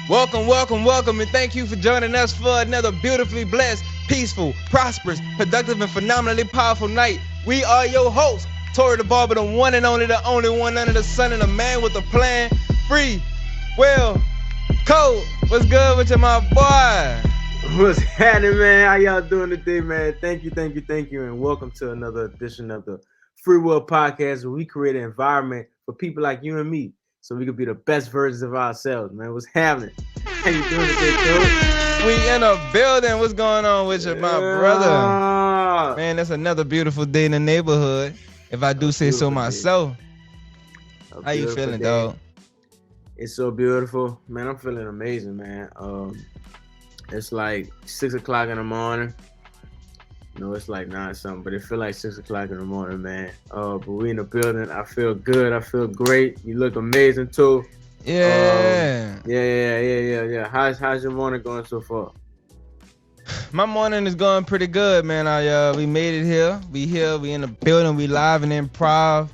Welcome, and thank you for joining us for another beautifully blessed, peaceful, prosperous, productive, and phenomenally powerful night. We are your hosts, Tory the barber, the one and only, the only one under the sun, and the man with a plan. Free, Will, Code. What's good with you, my boy? What's happening, man? How y'all doing today, man? Thank you, and welcome to another edition of the FreeWill podcast, where we create an environment for people like you and me, so we could be the best versions of ourselves, man. What's happening? How you doing today, Code? We in a building. What's going on with you, my brother? Man, that's another beautiful day in the neighborhood, if I do say so myself. How you feeling, dog? It's so beautiful, man. I'm feeling amazing, man. It's like 6 o'clock in the morning. No, it's like 9 something, but it feel like 6 o'clock in the morning, man. But we in the building. I feel good. I feel great. You look amazing too. Yeah. Yeah. How's your morning going so far? My morning is going pretty good, man. We made it here. We in the building. We live and improv,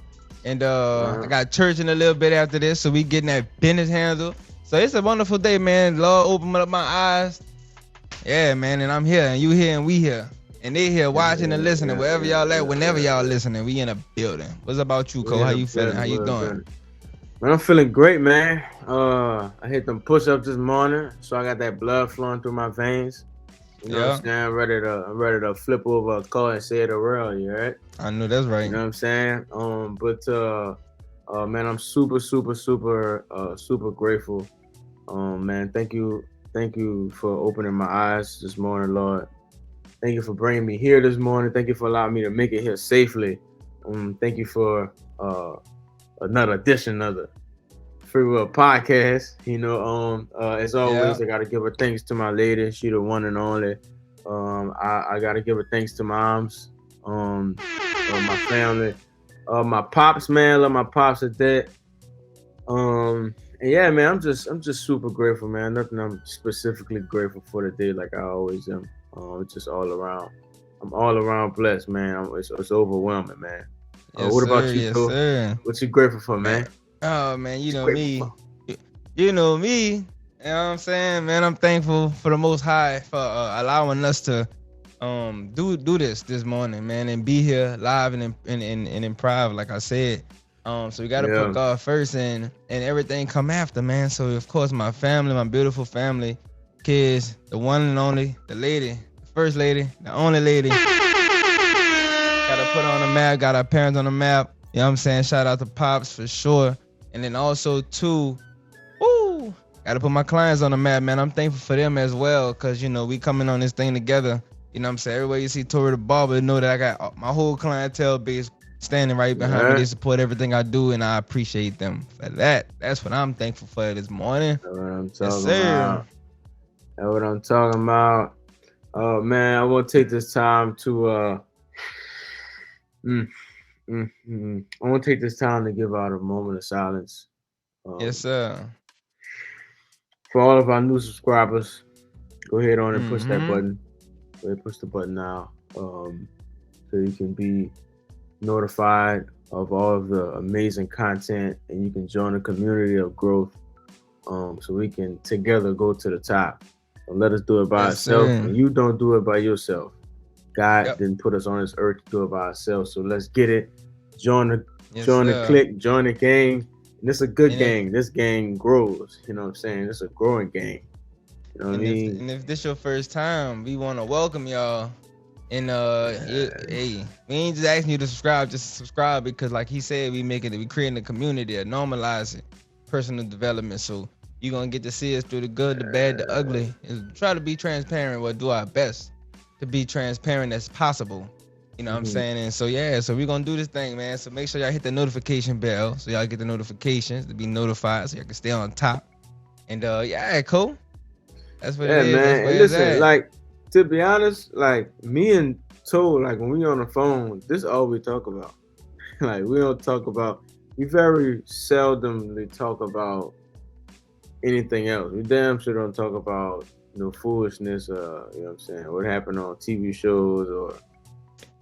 and I got church in a little bit after this, so we getting that business handled. So it's a wonderful day, man. Lord, open up my eyes. Yeah, man, and I'm here, and you here, and we here. And they here watching and listening, wherever y'all at, whenever y'all listening. We in a building. What's about you, Cole? How you feeling? How you doing? Man, I'm feeling great, man. I hit them push-ups this morning, so I got that blood flowing through my veins. You know what I'm saying? I'm ready to flip over a car and say it around you, right? I know that's right. You know what I'm saying? Man, I'm super grateful. Man, thank you for opening my eyes this morning, Lord. Thank you for bringing me here this morning. Thank you for allowing me to make it here safely. Thank you for another edition of the FreeWill podcast. You know, as always, I gotta give her thanks to my lady. She the one and only. I gotta give her thanks to moms, my family, my pops, man. Love my pops to death. And yeah, man, I'm just super grateful, man. Nothing I'm specifically grateful for today, like I always am. It's just all around. I'm all around blessed, man. It's overwhelming, man. What about you, Phil? What you grateful for, man? Oh, man, you know me. You know me. You know what I'm saying, man? I'm thankful for the Most High for allowing us to do this morning, man, and be here live and improv, like I said. So we gotta put God first, and everything come after, man. So of course my family, my beautiful family, kids, the one and only, the lady, the first lady, the only lady. Gotta put her on the map, got our parents on the map. You know what I'm saying? Shout out to Pops for sure. And then also too, gotta put my clients on the map, man. I'm thankful for them as well, cause you know we coming on this thing together. You know what I'm saying? Everywhere you see Tory the barber, know that I got my whole clientele base standing right behind me. They support everything I do, and I appreciate them for that. That's what I'm thankful for this morning. That's what I'm talking about. That's what I'm talking about. Oh man, I want to take this time to I want to take this time to give out a moment of silence. Yes, sir. For all of our new subscribers, go ahead on and push that button. Go ahead, push the button now, so you can be notified of all of the amazing content, and you can join a community of growth, so we can together go to the top. Don't let us do it by ourselves, and you don't do it by yourself. God didn't put us on this earth to do it by ourselves, so let's get it. Join the clique, join the gang. And it's a good gang. This gang grows. You know what I'm saying? It's a growing gang. You know what I mean? And if this your first time, we want to welcome y'all. And hey, we ain't just asking you to subscribe, just subscribe, because like he said, we creating a community, normalize it, personal development. So you're gonna get to see us through the good, the bad, the ugly, and try to be transparent. We'll do our best to be transparent as possible. You know what I'm saying? And so so we're gonna do this thing, man. So make sure y'all hit the notification bell so y'all get the notifications to be notified, so y'all can stay on top. And cool. That's what it is. Man. And listen, like, to be honest, like me and Toe, like when we on the phone, this is all we talk about. Like we very seldomly talk about anything else. We damn sure don't talk about foolishness, you know what I'm saying, what happened on TV shows, or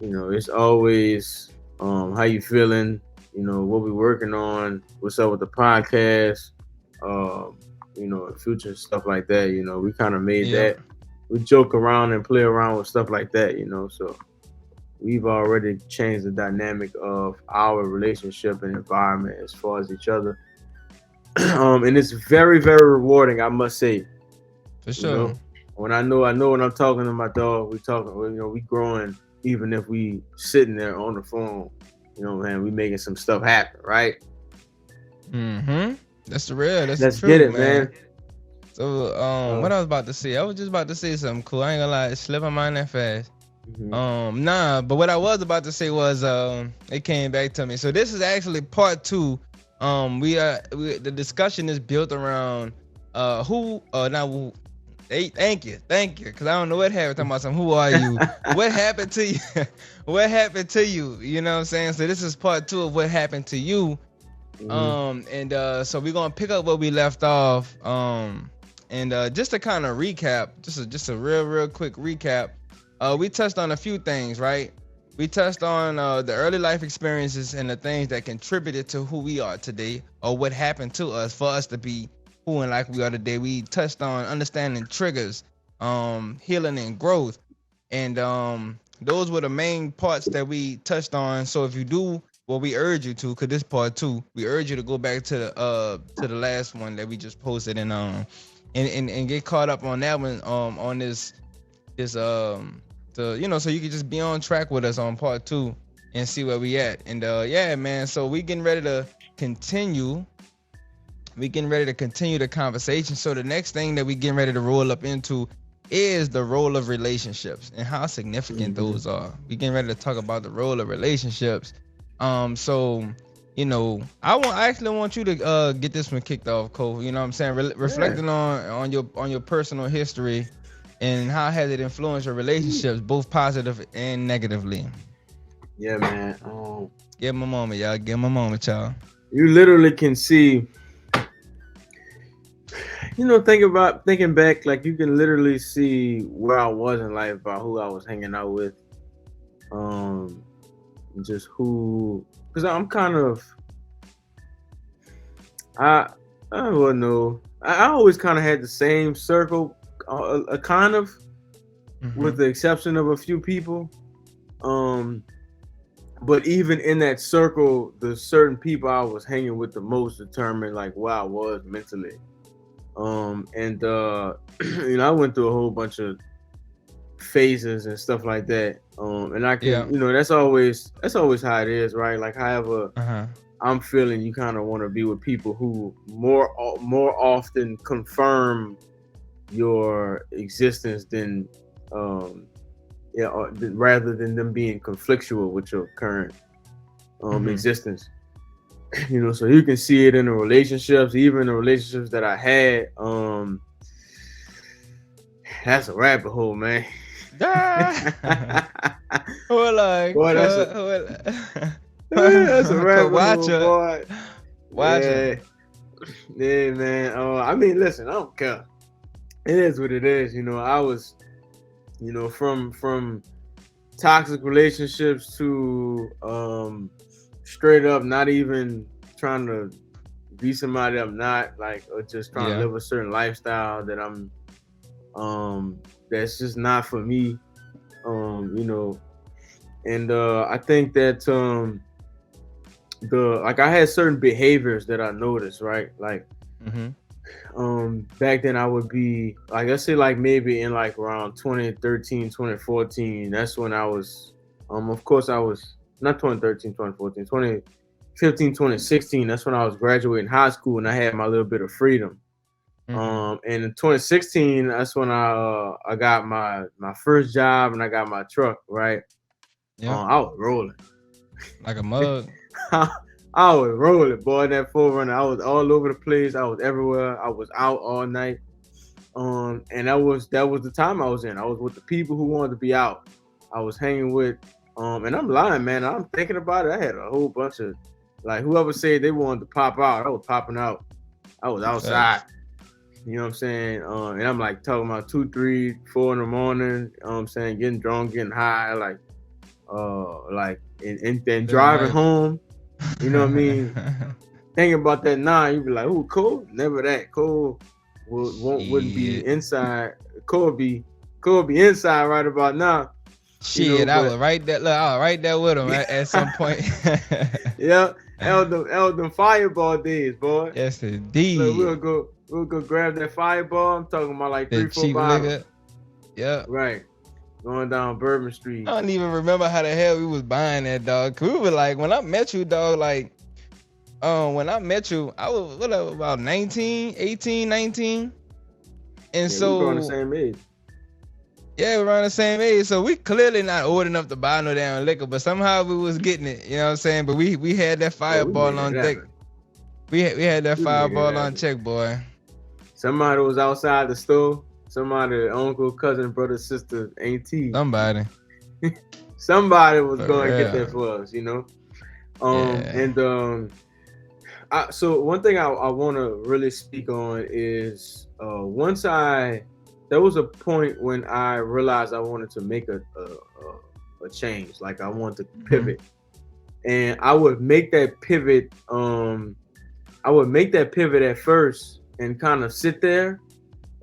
it's always how you feeling, what we working on, what's up with the podcast, future stuff like that. We kind of made Yeah, that. We joke around and play around with stuff like that. So we've already changed the dynamic of our relationship and environment as far as each other. And it's very, very rewarding, I must say. for You sure. know, I know when I'm talking to my dog, we talking, we growing, even if we sitting there on the phone. Man, we making some stuff happen, right? Mm-hmm. That's the real. That's the Let's get truth, it, man. man. So, Uh, what I was about to say, I was just about to say something cool. I ain't gonna lie, it slipped my mind that fast. mhm. Nah, but what I was about to say was, it came back to me. So this is actually part two. The discussion is built around, now, hey, thank you, because I don't know what happened. Talking about some, who are you? What happened to you? What happened to you? You know what I'm saying? So this is part two of what happened to you. Mhm. So we're gonna pick up where we left off. Just to kind of recap, just a real quick recap. We touched on a few things, right? We touched on the early life experiences and the things that contributed to who we are today, or what happened to us for us to be who and like we are today. We touched on understanding triggers, healing and growth, and those were the main parts that we touched on. So if you do, well, we urge you to, because this part two, we urge you to go back to the last one that we just posted, and get caught up on that one, on this so you can just be on track with us on part two and see where we at. And yeah, man, so we getting ready to continue. We getting ready to continue the conversation. So the next thing that we getting ready to roll up into is the role of relationships and how significant Mhm. those are. We getting ready to talk about the role of relationships. So I actually want you to get this one kicked off, Cole. You know what I'm saying? Yeah. Reflecting on your personal history and how has it influenced your relationships, both positive and negatively. Yeah, man. Give him a moment, y'all. Give him a moment, y'all. You literally can see, thinking back, like you can literally see where I was in life by who I was hanging out with. Um, just who, because I'm kind of, I, I don't know. I always kind of had the same circle, a kind of, with Mm-hmm. the exception of a few people. Um, but even in that circle, the certain people I was hanging with the most determined like where I was mentally. And I went through a whole bunch of phases and stuff like that. And I can, Yeah. that's always how it is, right? Like however Uh-huh. I'm feeling, you kind of want to be with people who more often confirm your existence than rather than them being conflictual with your current Mm-hmm. existence. So you can see it in the relationships, even the relationships that I had. That's a rabbit hole, man. Ah! Hold on, Boy, that's a that's a rabbit watch hole, it. boy. Watch it. Yeah, yeah, man. I mean, listen, I don't care. It is what it is. I was, from toxic relationships to straight up not even trying to be somebody I'm not, like, or just trying to Yeah. live a certain lifestyle that I'm that's just not for me. And I think that the like I had certain behaviors that I noticed, right? Like Mm-hmm. back then I would be like, let's say like maybe in like around 2013, 2014. That's when I was of course I was not 2013, 2014, 2015, 2016. That's when I was graduating high school and I had my little bit of freedom. Mm-hmm. And in 2016, that's when I got my first job and I got my truck, right? Yep. I was rolling. Like a mug. I was rolling, boy. That 4Runner, I was all over the place. I was everywhere. I was out all night. And that was the time I was in. I was with the people who wanted to be out. I was hanging with, and I'm lying, man. I'm thinking about it. I had a whole bunch of, like, whoever said they wanted to pop out, I was popping out. I was outside. Facts. You know what I'm saying? And I'm like talking about 2, 3, 4 in the morning. You know what I'm saying? Getting drunk, getting high, and then Living driving life. home. You know what I mean? Thinking about that 9, you be like, "Ooh, cool." Never that cool. wouldn't be inside. Could be inside right about now. Shit, I would write that. Look, I'll write that with him at some point. Yeah, them fireball days, boy. Yes, indeed. Look, we'll go grab that fireball. I'm talking about like 3-4 bottles. Yeah. Right. Going down Bourbon Street. I don't even remember how the hell we was buying that, dog. We were like, when I met you, dog, like, when I met you, I was about 18, 19. And so we were around the same age. Yeah, we're around the same age. So we clearly not old enough to buy no damn liquor, but somehow we was getting it. You know what I'm saying? But we had that fireball on deck. We had that fireball on check, boy. Somebody was outside the store. Somebody, uncle, cousin, brother, sister, auntie. Somebody was going to get that for us, you know. And so one thing I want to really speak on is there was a point when I realized I wanted to make a change, like I wanted to pivot, and I would make that pivot. At first and kind of sit there.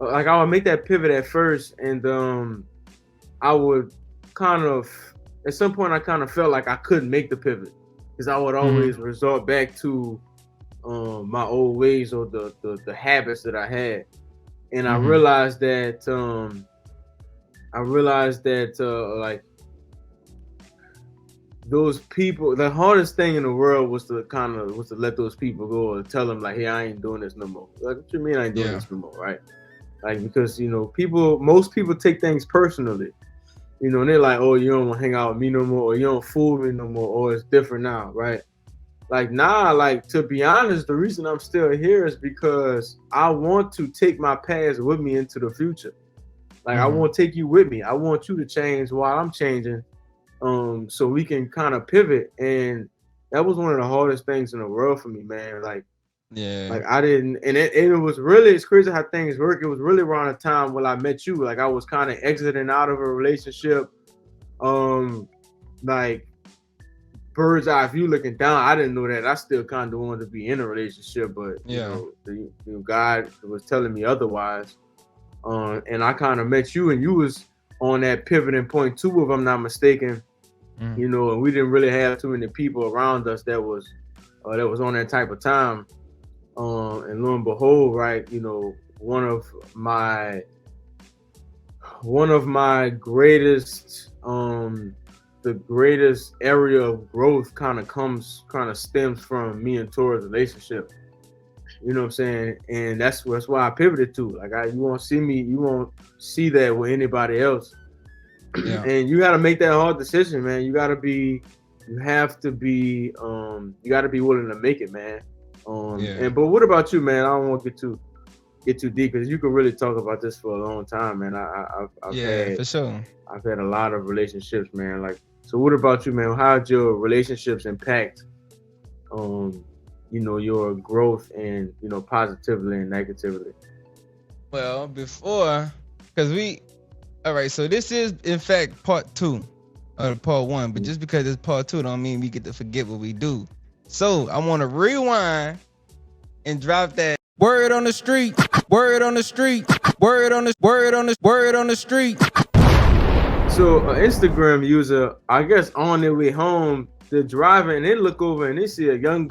Like I would make that pivot at first, and I would kind of, at some point, I kind of felt like I couldn't make the pivot because I would always resort back to my old ways or the habits that I had, and I realized that like those people, the hardest thing in the world was to let those people go and tell them like, hey, I ain't doing this no more. Like, what you mean I ain't doing this no more, right? Like, because, you know, most people take things personally, you know, and they're like, oh, you don't want to hang out with me no more, or you don't fool me no more, or it's different now, right? Like, nah, like, to be honest, the reason I'm still here is because I want to take my past with me into the future. Like, I want to take you with me. I want you to change while I'm changing, so we can kind of pivot. And that was one of the hardest things in the world for me, man. Like, like I didn't, and it was really, it's crazy how things work. It was really around the time when I met you. Like I was kind of exiting out of a relationship, like bird's eye view looking down. I didn't know that. I still kind of wanted to be in a relationship, but you know, God was telling me otherwise. And I kind of met you, and you was on that pivoting point too, if I'm not mistaken. You know, and we didn't really have too many people around us that was on that type of time. And lo and behold, right, you know, one of my greatest, the greatest area of growth kind of stems from me and Tory's relationship. You know what I'm saying? And that's why I pivoted to. Like, you won't see that with anybody else. Yeah. And you got to make that hard decision, man. You got to be willing to make it, man. But what about you, man? I don't want to get too deep because you can really talk about this for a long time, man. For sure. I've had a lot of relationships, man. Like, so what about you, man? How'd your relationships impact, you know, your growth and, you know, positively and negatively? Well, all right, so this is in fact part 2 of part 1, but just because it's part 2 don't mean we get to forget what we do. So I want to rewind and drop that word on the street, word on the street, word on the street. So an Instagram user, I guess on their way home, they're driving and they look over and they see a young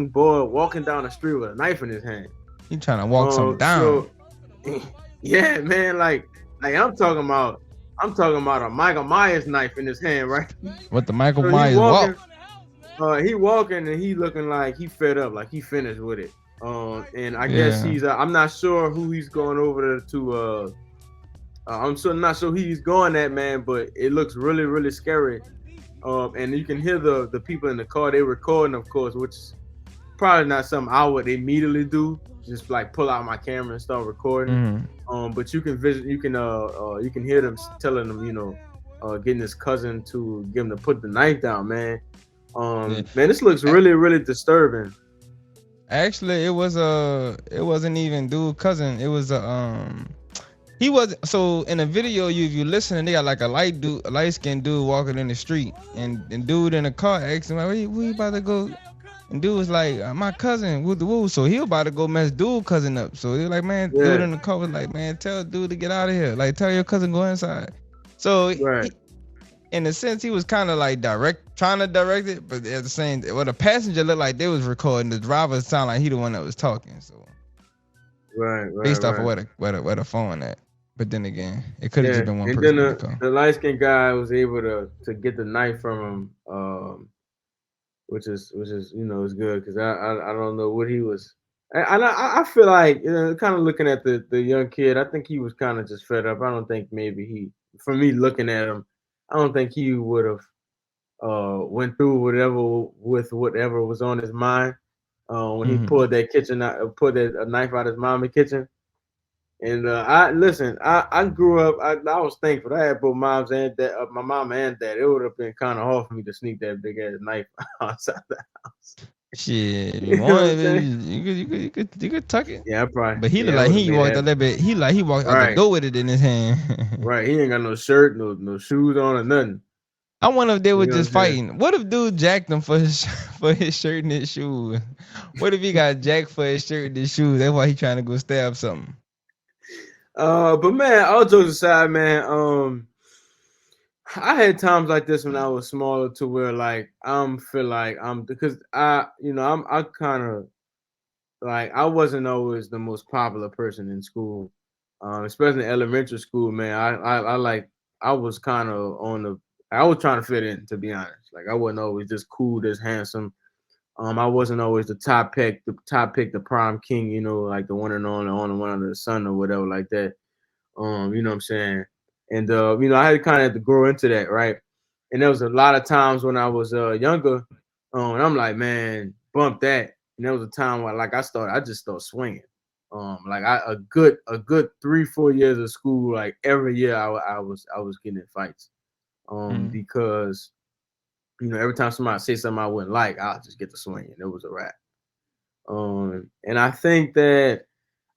boy walking down the street with a knife in his hand. He trying to walk something down. So, yeah, man, like I'm talking about a Michael Myers knife in his hand, right? What the Michael Myers walk? He walking and he looking like he fed up, like he finished with it. And I guess he's I'm not sure who he's going over to. I'm not sure who he's going at, man, but it looks really, really scary. And you can hear the people in the car. They recording, of course, which is probably not something I would immediately do. Just like pull out my camera and start recording. But you can hear them telling them, you know, getting his cousin to get him to put the knife down, man. Man, this looks really, really disturbing. Actually, it wasn't even dude cousin. It was he was, so in the video if you listening, they got like a light skinned dude walking in the street, and dude in the car asked him like, where you about to go? And dude was like, my cousin, woo the woo. So he about to go mess dude cousin up. So they like, man, dude Yeah. in the car was like, man, tell dude to get out of here. Like, tell your cousin go inside. So Right. in a sense, he was kind of like trying to direct it, but at the same, well, the passenger looked like they was recording. The driver sounded like he the one that was talking. So Right. based off of Right. where the phone at. But then again, it could have Yeah. just been one And then person in the car. the light skinned guy was able to get the knife from him, which is is good because I don't know what he was. I feel like kind of looking at the young kid. I think he was kind of just fed up. I don't think maybe for me looking at him, I don't think he would have went through whatever was on his mind when he Mm-hmm. pulled a knife out his mama's kitchen. And I grew up. I was thankful. I had both moms and dad, my mom and dad. It would have been kind of hard for me to sneak that big ass knife outside the house. Shit, if You you know what want I'm saying? you could tuck it. Yeah, I probably. But he looked Yeah, it like would have he made walked a that. little bit. He walked out the Right, door with it in his hand. right. He ain't got no shirt, no shoes on, or nothing. I wonder if they were You know what I'm just saying? fighting. What if dude jacked him for his for his shirt and his shoes? What if he got jacked for his shirt and his shoes? That's why he trying to go stab something. But man, all jokes aside, man. I had times like this when I was smaller, to where like feel like because I kind of like I wasn't always the most popular person in school, especially in elementary school. Man, I was kind of I was trying to fit in, to be honest. Like I wasn't always just cool, just handsome. I wasn't always the top pick, the prime king. Like the one and only one under the sun or whatever like that. You know what I'm saying? And I had kind of had to grow into that, right? And there was a lot of times when I was younger, and I'm like, man, bump that. And there was a time where like I just started swinging. Like a good 3-4 years of school, like every year I was getting in fights. Mm. Because every time somebody say something I wouldn't like, I'll just get to swinging. It was a wrap. And I think that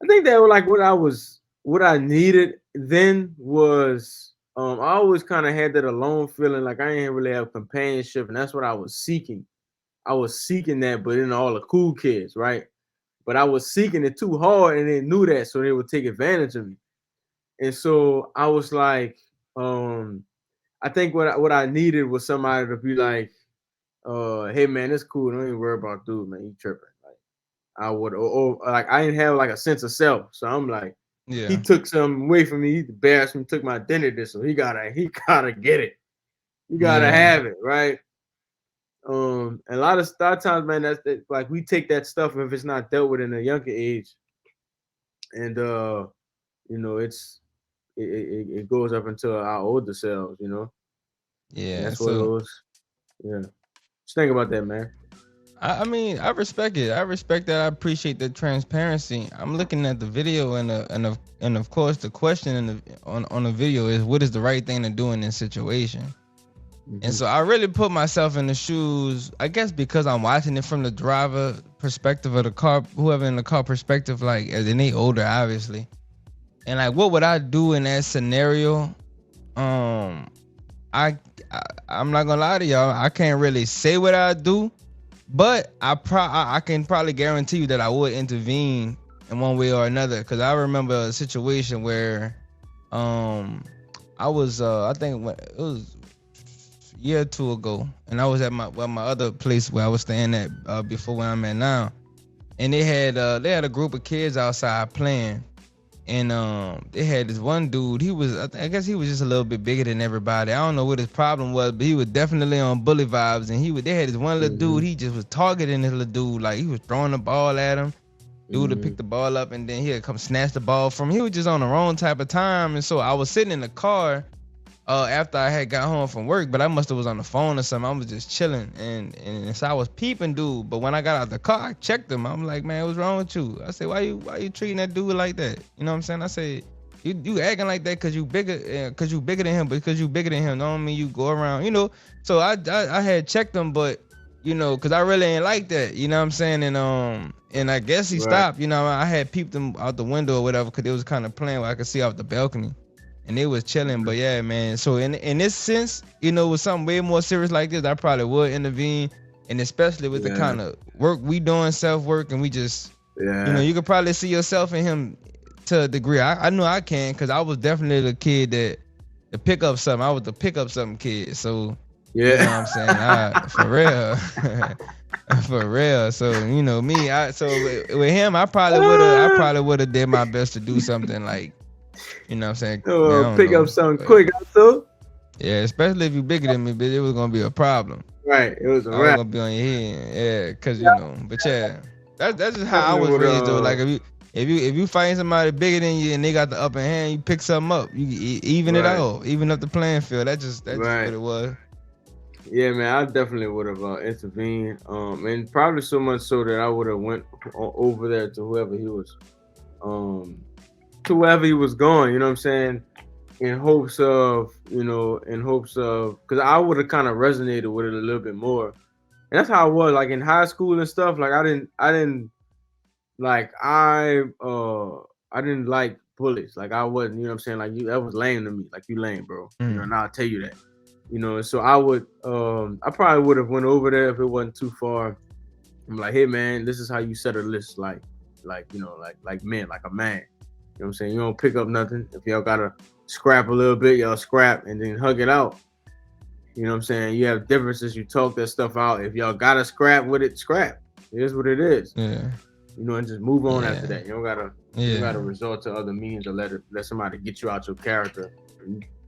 like what I needed then was I always kind of had that alone feeling, like I didn't really have companionship, and that's what I was seeking. I was seeking that, but in all the cool kids, right? But I was seeking it too hard, and they knew that, so they would take advantage of me. And so I was like, I think what I needed was somebody to be like, hey man, it's cool. Don't even worry about dude, man. You tripping. Like I would or like I didn't have like a sense of self. So I'm like, he Yeah. took something away from me, he embarrassed me, took my identity, so he gotta get it. You gotta Yeah. have it, right? And a lot of times, man, like we take that stuff if it's not dealt with in a younger age, and it goes up until our older selves, and Yeah. that's what it So was. Yeah, just think about that, man. I mean, I respect it. I respect that. I appreciate the transparency. I'm looking at the video, and of course, the question on the video is, what is the right thing to do in this situation? And Mm-hmm. so I really put myself in the shoes, I guess, because I'm watching it from the driver perspective of the car, whoever in the car perspective, like, and they older, obviously. And like, what would I do in that scenario? Um, I, I'm not gonna lie to y'all. I can't really say what I do, but I can probably guarantee you that I would intervene in one way or another. Cause I remember a situation where, I was I think it was a year or two ago, and I was at my other place where I was staying at before where I'm at now, and they had a group of kids outside playing. And they had this one dude. He was, I guess he was just a little bit bigger than everybody. I don't know what his problem was, but he was definitely on bully vibes. And they had this one little Mm-hmm. dude. He just was targeting this little dude, like he was throwing the ball at him. Dude would Mm-hmm. pick the ball up, and then he'd come snatch the ball from him. He was just on the wrong type of time. And so I was sitting in the car after I had got home from work, but I must have was on the phone or something. I was just chilling, and so I was peeping dude. But when I got out the car, I checked him. I'm like, man, what's wrong with you? I said, why you treating that dude like that? You know what I'm saying? I said, you acting like that because you bigger than him, but because you bigger than him don't mean you go around, So I had checked him, but because I really ain't like that, you know what I'm saying? And I guess he Right. stopped. I had peeped him out the window or whatever, because it was kind of playing where I could see out the balcony. And they was chilling, but yeah, man. So in this sense, with something way more serious like this, I probably would intervene. and especially with the kind of work we doing, self work, and we just, you could probably see yourself in him to a degree. I know I can, because I was definitely the kid that to pick up something. I was the pick up something kid. So you know what I'm saying? For real. For real. So me, so with him, I probably would have did my best to do something like, you know what I'm saying? Pick up something quick, also. Yeah, especially if you bigger than me, but it was gonna be a problem. Right, it was a I was gonna be on your head, yeah, cause but yeah, that's just how I was raised though. Like if you find somebody bigger than you and they got the upper hand, you pick something up, you even it out, even up the playing field. That's just what it was. Yeah, man, I definitely would have intervened, and probably so much so that I would have went over there to whoever he was going. You know what I'm saying? In hopes of, because I would have kind of resonated with it a little bit more. And that's how I was, like in high school and stuff. Like I didn't like bullies. Like I wasn't, you know what I'm saying? Like that was lame to me. Like you lame, bro. And I'll tell you that. So I would I probably would have went over there if it wasn't too far. I'm like, hey man, this is how you set a list, like men, like a man. You know what I'm saying? You don't pick up nothing. If y'all gotta scrap a little bit, y'all scrap and then hug it out. You know what I'm saying? You have differences, you talk that stuff out. If y'all gotta scrap with it, scrap. It is what it is. Yeah. And just move on after that. You don't gotta resort to other means or let somebody get you out your character.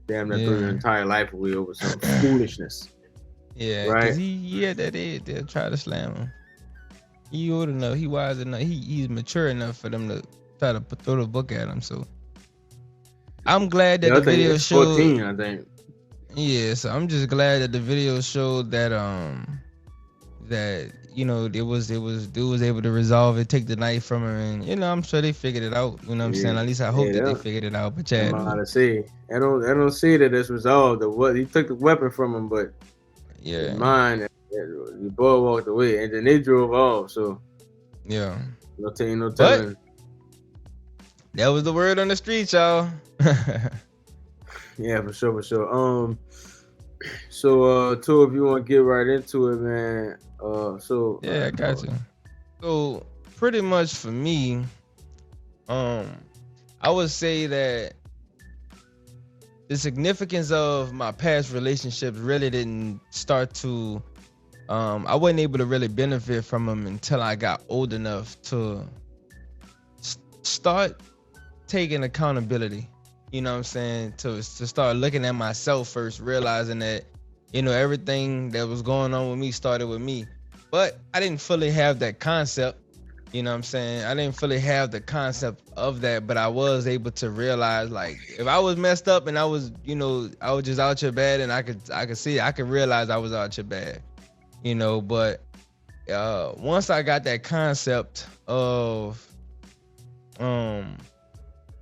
Damn, that threw your entire life away over some foolishness. Yeah, right. Cause he had that edge. They'll try to slam him. He old enough. He wise enough. He's mature enough for them to try to throw the book at him. So I'm glad that the video showed. 14, I think. Yeah, so I'm just glad that the video showed that it was dude was able to resolve it, take the knife from her, and I'm sure they figured it out. You know what I'm saying? At least I hope that they figured it out. But yeah, I don't see that it's resolved. He took the weapon from him, but mine, the boy walked away, and then they drove off. So yeah, no telling. But that was the word on the street, y'all. Yeah, for sure. So two of you want to get right into it, man. I got you. So pretty much for me, I would say that the significance of my past relationships really didn't start to I wasn't able to really benefit from them until I got old enough to start taking accountability. You know what I'm saying? To start looking at myself first, realizing that, everything that was going on with me started with me. But I didn't fully have that concept. You know what I'm saying? I didn't fully have the concept of that, but I was able to realize, like, if I was messed up and I was just out here bad, and I could realize I was out here bad. But once I got that concept of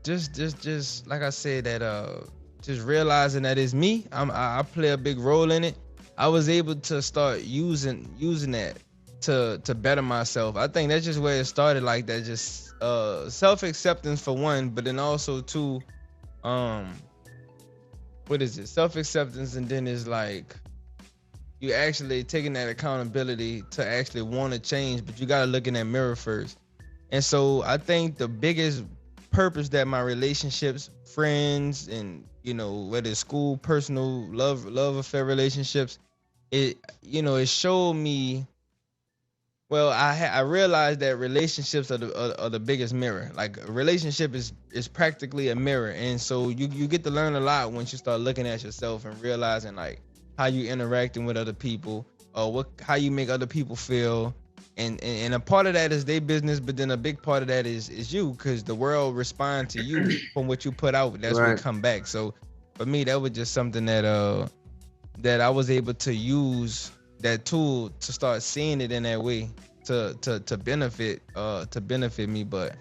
just like I said, that just realizing that it's me, I play a big role in it. I was able to start using that to better myself. I think that's just where it started, like that, just self-acceptance for one, but then also too, what is it? Self-acceptance, and then it's like you actually taking that accountability to actually want to change, but you gotta look in that mirror first. And so I think the biggest purpose that my relationships, friends, and whether it's school, personal, love affair relationships, it showed me. Well, I realized that relationships are the biggest mirror. Like a relationship is practically a mirror, and so you get to learn a lot once you start looking at yourself and realizing like how you interacting with other people, or how you make other people feel. And a part of that is their business, but then a big part of that is you, because the world responds to you from what you put out. That's what come back. So for me, that was just something that I was able to use that tool to start seeing it in that way to benefit me. But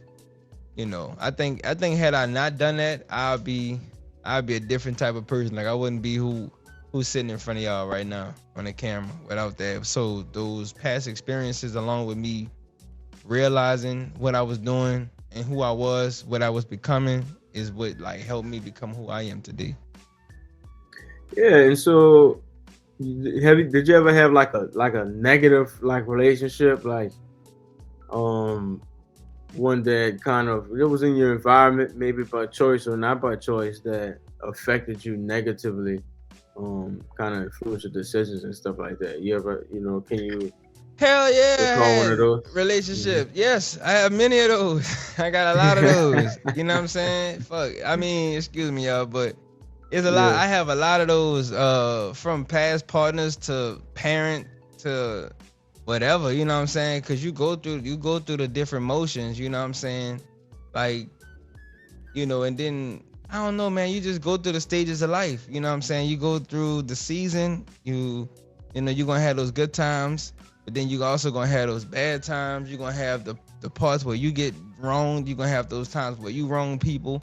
I think had I not done that, I'd be a different type of person. Like I wouldn't be who's sitting in front of y'all right now on the camera without that. So those past experiences, along with me realizing what I was doing and who I was, what I was becoming, is what like helped me become who I am today. Yeah, and so Did you ever have like a negative like relationship, like um one that kind of it was in your environment, maybe by choice or not by choice, that affected you negatively, kind of influenced your decisions and stuff like that? You ever, can you Hell yeah, I recall one of had those? Hmm. relationship. Yes, I have many of those. I got a lot of those. You know what I'm saying? Fuck. I mean, excuse me, y'all, but it's a lot. Yeah. I have a lot of those from past partners to parent to whatever, you know what I'm saying? Cause you go through the different motions, you know what I'm saying? Like, and then I don't know, man, you just go through the stages of life, you know what I'm saying? You go through the season, you're gonna have those good times, but then you also gonna have those bad times. You're gonna have the parts where you get wronged, you're gonna have those times where you wrong people.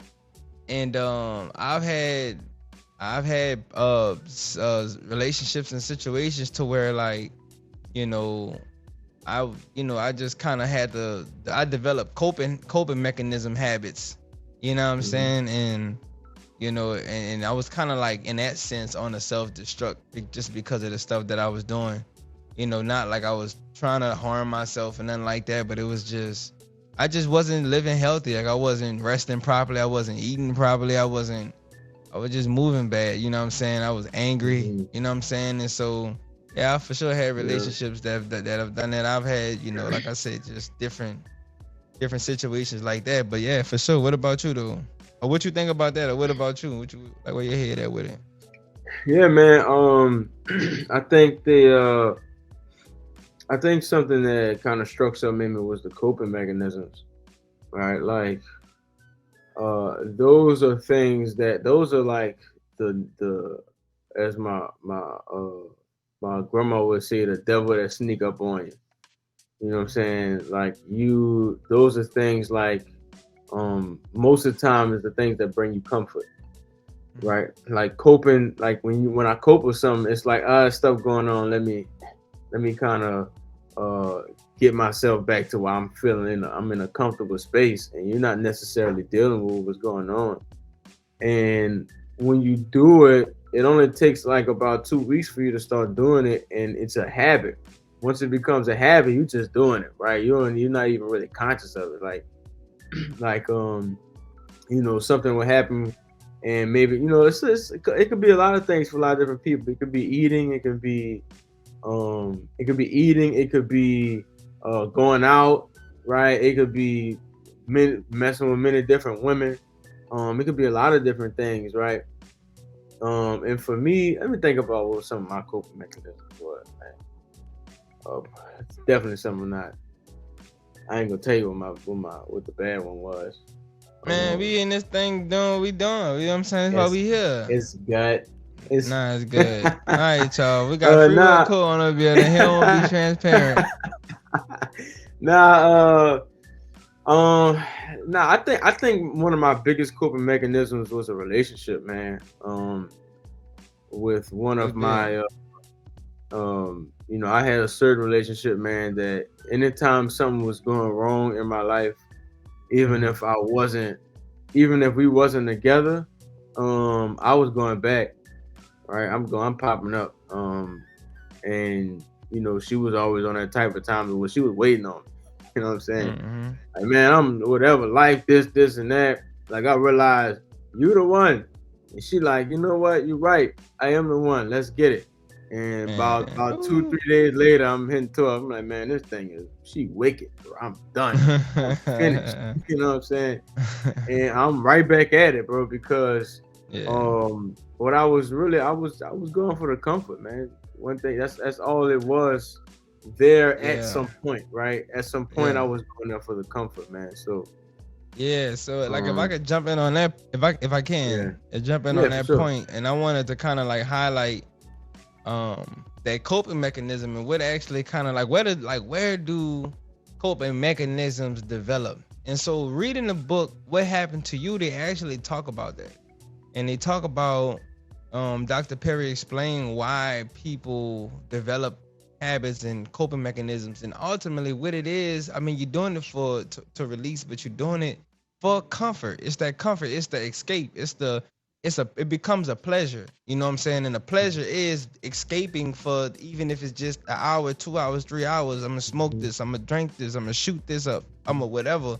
And I've had relationships and situations to where, like, you know I just kind of I developed coping mechanism habits, you know what I'm Hmm. saying? And and I was kind of like, in that sense, on a self-destruct, just because of the stuff that I was doing. Not like I was trying to harm myself and nothing like that, but it was just, I just wasn't living healthy. Like, I wasn't resting properly, I wasn't eating properly, I was just moving bad, you know what I'm saying? I was angry, Hmm. you know what I'm saying? And so, yeah, I for sure had Yeah. relationships that have done that. I've had, like I said, just different situations like that. But yeah, for sure. What about you though? Or what you think about that? Or what about you? What you like? Where your head at with it? Yeah, man. I think I think something that kind of struck something in me was the coping mechanisms, right? Like, those are like the as my grandma would say, the devil that sneak up on you. You know what I'm saying? Like, those are things like, most of the time is the things that bring you comfort, right? Like coping, like when I cope with something, it's like, stuff going on. Let me kind of uh get myself back to where I'm in a comfortable space, and you're not necessarily dealing with what's going on. And when you do it, it only takes like about 2 weeks for you to start doing it, and it's a habit. Once it becomes a habit, you're just doing it, right? You're not even really conscious of it. Like something will happen, and maybe it could be a lot of things for a lot of different people. It could be eating, it could be going out, right? It could be messing with many different women. It could be a lot of different things, right? And for me, let me think about what some of my coping mechanisms was, man. Uh, it's definitely something not. I ain't gonna tell you what the bad one was. Man, Um, we in this thing doing what we doing. You know what I'm saying? That's why it's we here. it's gut. It's Nah, it's good. All right, y'all. We got Free Will nah. Co on the building. He don't be transparent. Nah. Um, nah. I think one of my biggest coping mechanisms was a relationship, man. With one of What's that? my I had a certain relationship, man, that anytime something was going wrong in my life, even Mm-hmm. if I wasn't, even if we wasn't together, I was going back. Right, I'm popping up. And she was always on that type of time where she was waiting on me. You know what I'm saying? Mm-hmm. Like, man, I'm whatever, life, this, and that. Like, I realized you the one. And she like, you know what? You're right. I am the one. Let's get it. And Man. about two, Ooh. 3 days later, I'm hitting to her. I'm like, man, this thing she wicked, bro. I'm done. I'm finished. You know what I'm saying? And I'm right back at it, bro, because Yeah. what I was going for the comfort, man. One thing, that's all it was there at Yeah. some point, right? At some point I Yeah. was going there for the comfort, man. So Yeah, so like, if I um could jump in on that, if I yeah. can jump in Yeah, on for that sure. point, and I wanted to kind of like highlight that coping mechanism, and what actually kind of like, where do coping mechanisms develop? And so, reading the book What Happened to You, they actually talk about that, and they talk about Dr. Perry explained why people develop habits and coping mechanisms, and ultimately what it is. I mean, you're doing it to release, but you're doing it for comfort. It's that comfort, it's the escape, it's the it becomes a pleasure. You know what I'm saying? And the pleasure is escaping for, even if it's just an hour, 2 hours, 3 hours. I'm gonna smoke this, I'm gonna drink this, I'm gonna shoot this up, I'm gonna whatever.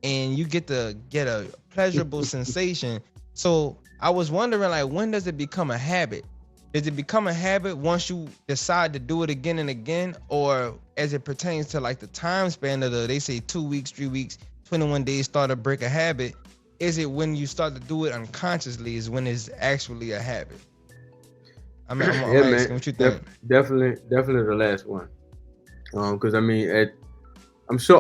And you get to get a pleasurable sensation. So I was wondering, like, when does it become a habit? Does it become a habit once you decide to do it again and again, or as it pertains to like the time span of they say 2 weeks, 3 weeks, 21 days start to break a habit? Is it when you start to do it unconsciously is when it's actually a habit? I'm Yeah, asking man. what you think. Definitely the last one. Because I mean, I'm sure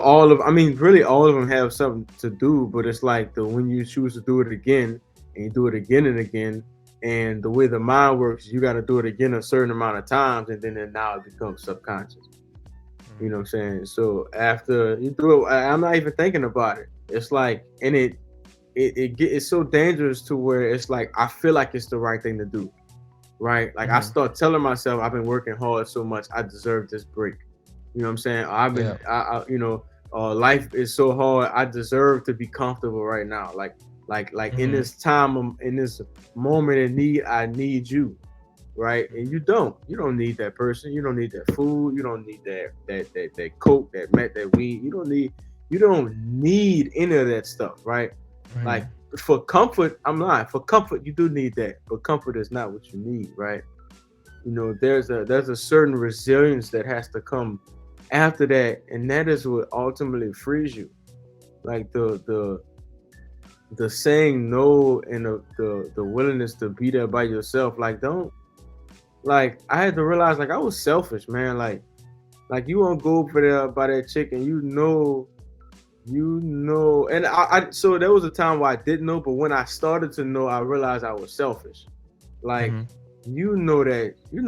really all of them have something to do, but it's like when you choose to do it again and you do it again and again, and the way the mind works, you got to do it again a certain amount of times, and then now it becomes subconscious. You know what I'm saying? So after you do it, I'm not even thinking about it. It's like, and it's so dangerous to where it's like I feel like it's the right thing to do, right? Like I start telling myself I've been working hard so much, I deserve this break. You know what I'm saying? Life is so hard. I deserve to be comfortable right now. Like in this time, in this moment of need, I need you, right? And you don't need that person. You don't need that food. You don't need that coke, that weed. You don't need any of that stuff, right? Like for comfort, I'm lying. For comfort, you do need that, but comfort is not what you need, right? You know, there's a certain resilience that has to come after that, and that is what ultimately frees you. Like the saying no and the willingness to be there by yourself. Like don't like I had to realize like I was selfish, man. Like you won't go over there by that chick and and I so there was a time where I didn't know, but when I started to know, I realized I was selfish. Like you know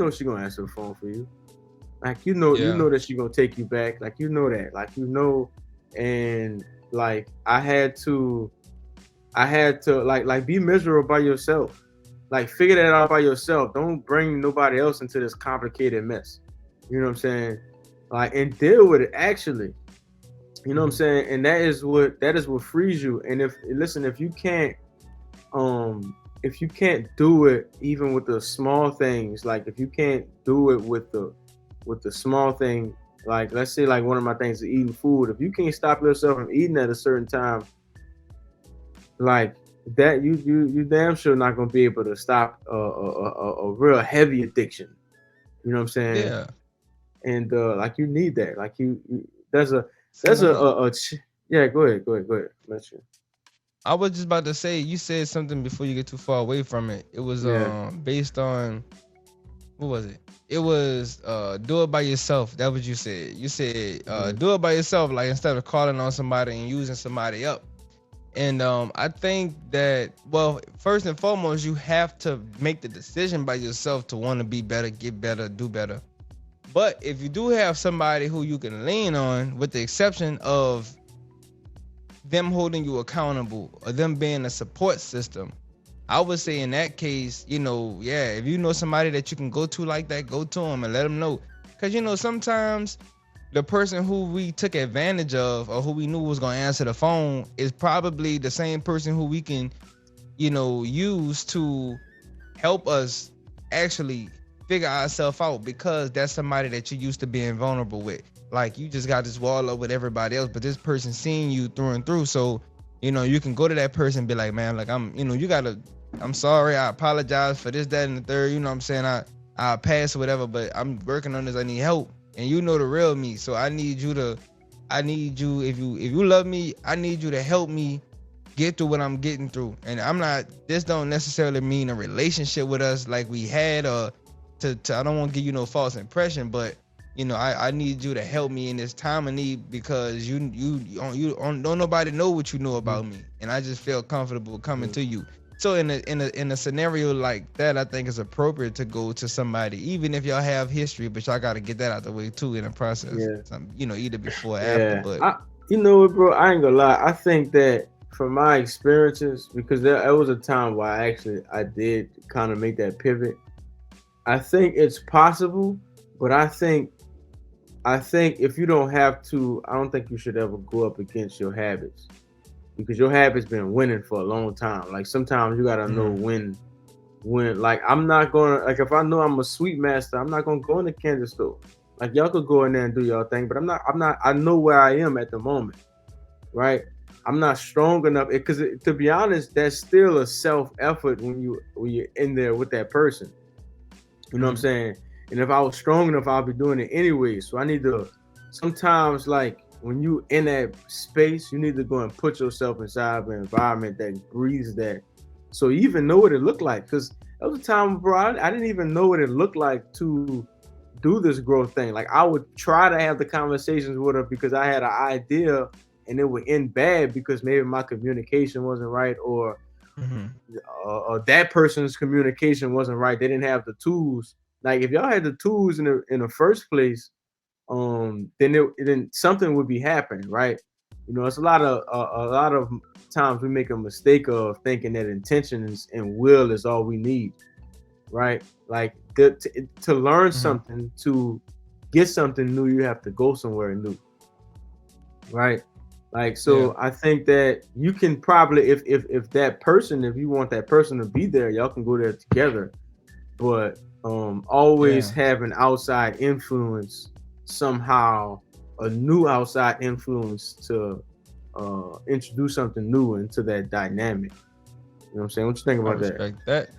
she gonna answer the phone for you. Like you know that she gonna take you back. Like that. Like and like I had to like be miserable by yourself. Like figure that out by yourself. Don't bring nobody else into this complicated mess. You know what I'm saying? Like and deal with it actually. You know what I'm saying? And that is what frees you. And if you can't do it even with the small things, like if you can't do it with the small thing, like let's say like one of my things is eating food. If you can't stop yourself from eating at a certain time, like that you damn sure not gonna be able to stop a real heavy addiction. You know what I'm saying? Yeah. And like you need that. Like there's a yeah. Go ahead. Let's you. I was just about to say, you said something before you get too far away from it. It was based on, what was it? It was do it by yourself. That what you said. You said do it by yourself, like instead of calling on somebody and using somebody up. And I think that, well, first and foremost, you have to make the decision by yourself to want to be better, get better, do better. But if you do have somebody who you can lean on, with the exception of them holding you accountable or them being a support system, I would say in that case, if you know somebody that you can go to like that, go to them and let them know. Because, sometimes the person who we took advantage of or who we knew was going to answer the phone is probably the same person who we can, use to help us actually figure ourselves out, because that's somebody that you used to being vulnerable with. Like you just got this wall up with everybody else, but this person seeing you through and through. So, you can go to that person and be like, man, like I'm sorry, I apologize for this, that, and the third. You know what I'm saying? I pass or whatever, but I'm working on this. I need help. And you know the real me. So I need you, if you love me, I need you to help me get through what I'm getting through. And this don't necessarily mean a relationship with us like we had, or to I don't want to give you no false impression, but I need you to help me in this time of need, because you don't nobody know what you know about me, and I just feel comfortable coming to you. So in a scenario like that, I think it's appropriate to go to somebody, even if y'all have history, but y'all got to get that out the way too in the process. Yeah. Either before or after. But you know what, bro? I ain't gonna lie. I think that from my experiences, because there was a time where I did kind of make that pivot. I think it's possible, but I think if you don't have to, I don't think you should ever go up against your habits. because your habit's been winning for a long time. Like sometimes you gotta know when like I'm not gonna, like if I know I'm a sweet master, I'm not gonna go in the candy store. Like y'all could go in there and do y'all thing, but I'm not I know where I am at the moment, right? I'm not strong enough because to be honest, that's still a self effort when you're in there with that person. You know what I'm saying? And if I was strong enough, I'll be doing it anyway. So I need to sometimes, like when you in that space, you need to go and put yourself inside an environment that breathes that. So you even know what it looked like. Because there was a time, bro, I didn't even know what it looked like to do this growth thing. Like I would try to have the conversations with her because I had an idea and it would end bad because maybe my communication wasn't right or that person's communication wasn't right. They didn't have the tools. Like if y'all had the tools in the first place, then something would be happening, right? You know, it's a lot of times we make a mistake of thinking that intentions and will is all we need, right? Like to learn something, to get something new, you have to go somewhere new, right? Like so, I think that you can probably, if that person, if you want that person to be there, y'all can go there together. But always have an outside influence somehow, a new outside influence to introduce something new into that dynamic. You know what I'm saying? What you think about that?